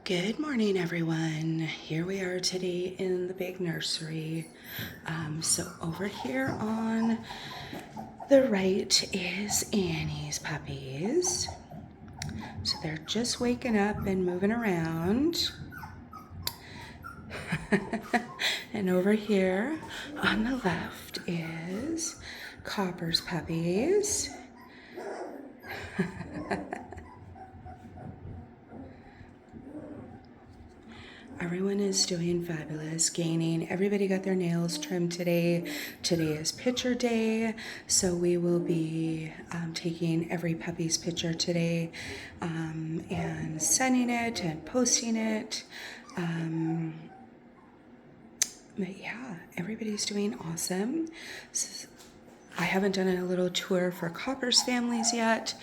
Good morning, everyone. Here we are today in the big nursery. So over here on the right is Annie's puppies. So they're just waking up and moving around. And over here on the left is Copper's puppies. Everyone is doing fabulous, gaining. Everybody got their nails trimmed today. Today is picture day, so we will be taking every puppy's picture today and sending it and posting it. But yeah, everybody's doing awesome. I haven't done a little tour for Copper's families yet.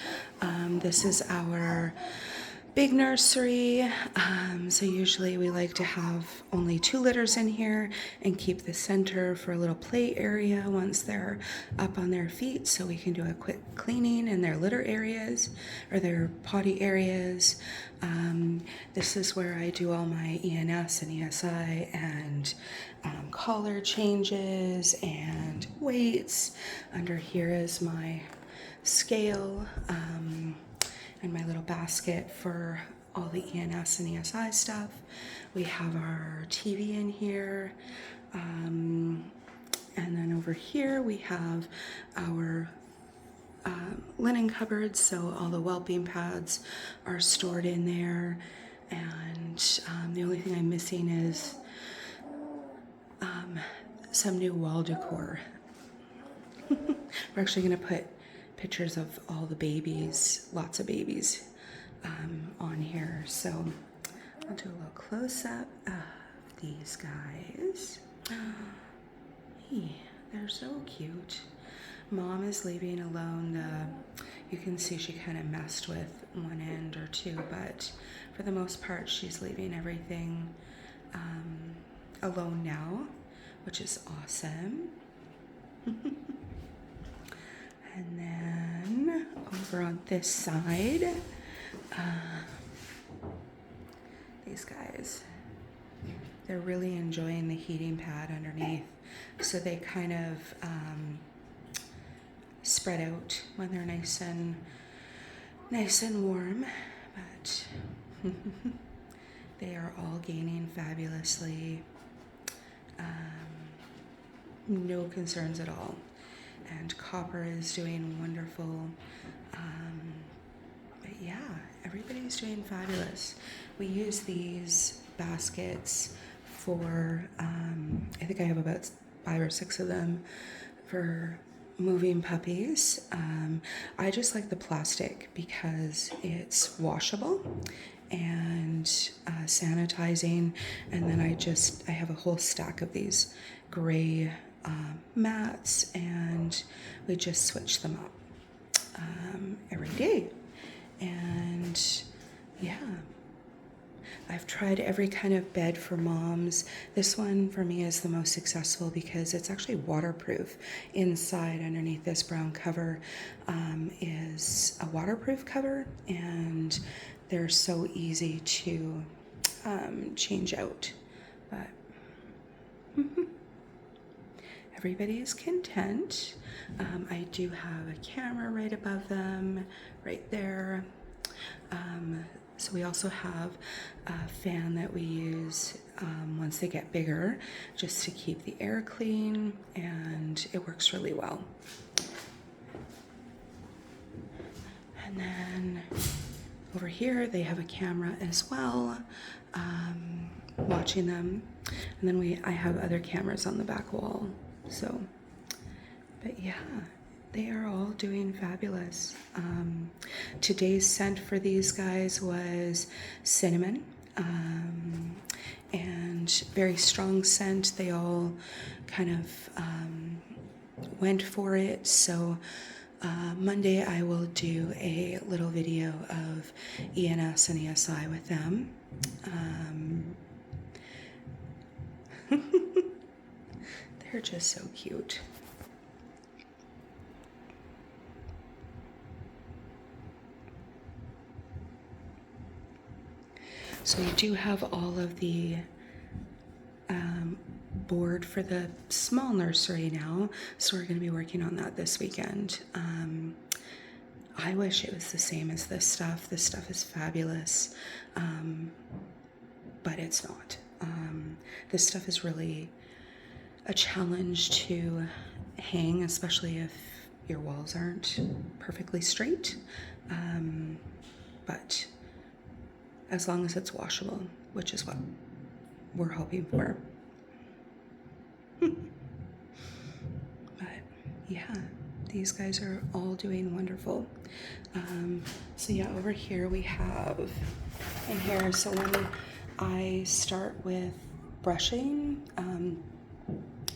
This is our big nursery, so usually we like to have only 2 litters in here and keep the center for a little play area once they're up on their feet, so we can do a quick cleaning in their litter areas or their potty areas. This is where I do all my ENS and ESI and collar changes and weights. Under here is my scale and my little basket for all the ENS and ESI stuff. We have our TV in here. And then over here we have our linen cupboards, so all the whelping pads are stored in there. And the only thing I'm missing is some new wall decor. We're actually gonna put pictures of all the babies, lots of babies on here. So I'll do a little close-up of these guys. Hey, they're so cute. Mom is leaving alone. You can see she kind of messed with one end or two, but for the most part, she's leaving everything alone now, which is awesome. And then over on this side, these guys, they're really enjoying the heating pad underneath. So they kind of spread out when they're nice and warm, but they are all gaining fabulously. No concerns at all. And Copper is doing wonderful. But yeah, everybody's doing fabulous. We use these baskets for, I think I have about 5 or 6 of them for moving puppies. I just like the plastic because it's washable and sanitizing. And then I have a whole stack of these gray mats, and we just switch them up every day. And yeah, I've tried every kind of bed for moms. This one for me is the most successful because it's actually waterproof. Inside, underneath this brown cover, is a waterproof cover, and they're so easy to change out. But everybody is content. I do have a camera right above them, right there. So we also have a fan that we use once they get bigger, just to keep the air clean, and it works really well. And then over here they have a camera as well, watching them. And then I have other cameras on the back wall. So, but yeah, they are all doing fabulous. Today's scent for these guys was cinnamon, and very strong scent. They all kind of went for it. So Monday I will do a little video of ENS and ESI with them. They're just so cute. So we do have all of the board for the small nursery now, so we're going to be working on that this weekend. I wish it was the same as this stuff. This stuff is fabulous, but it's not. This stuff is really a challenge to hang, especially if your walls aren't perfectly straight. But as long as it's washable, which is what we're hoping for. But yeah, these guys are all doing wonderful. So yeah, over here we have in here, so when I start with brushing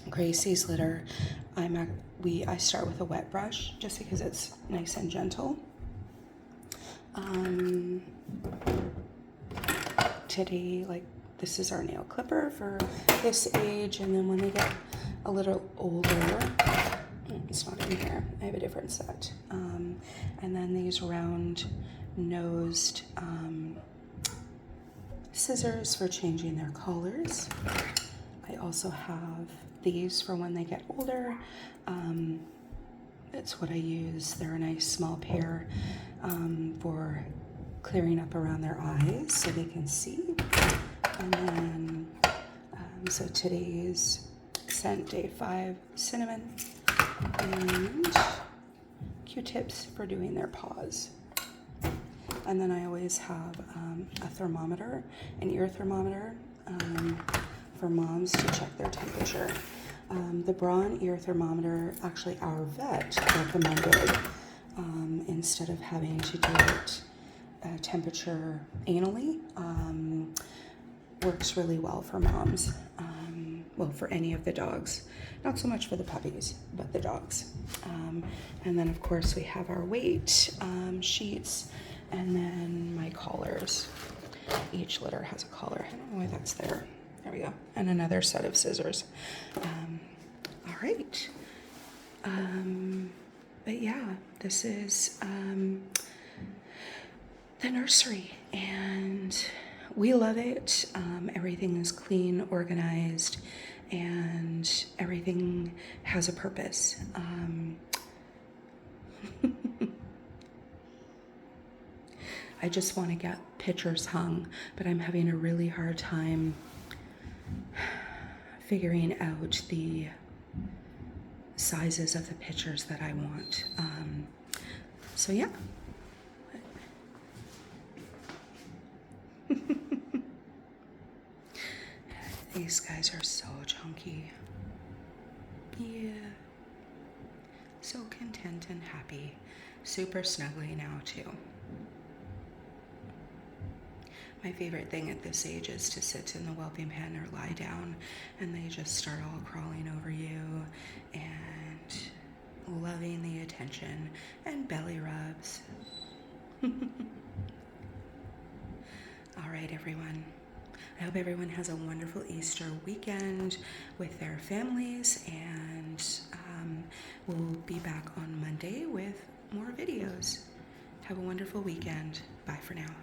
Gracie's litter, I start with a wet brush just because it's nice and gentle. Today, like, this is our nail clipper for this age, and then when they get a little older, it's not in here, I have a different set. And then these round nosed scissors for changing their collars. I also have these for when they get older. That's what I use. They're a nice small pair for clearing up around their eyes so they can see. And then, so today's scent, day 5, cinnamon, and Q-tips for doing their paws. And then I always have a thermometer, an ear thermometer, for moms to check their temperature. The bra and ear thermometer, actually our vet recommended, instead of having to do it temperature anally, works really well for moms. Well, for any of the dogs. Not so much for the puppies, but the dogs. And then of course we have our weight sheets, and then my collars. Each litter has a collar. I don't know why that's there. There we go. And another set of scissors. All right. But yeah, this is the nursery, and we love it. Everything is clean, organized, and everything has a purpose. I just want to get pictures hung, but I'm having a really hard time figuring out the sizes of the pictures that I want. So yeah. These guys are so chunky. Yeah. So content and happy. Super snuggly now too. My favorite thing at this age is to sit in the whelping pen or lie down, and they just start all crawling over you and loving the attention and belly rubs. All right, everyone. I hope everyone has a wonderful Easter weekend with their families, and we'll be back on Monday with more videos. Have a wonderful weekend. Bye for now.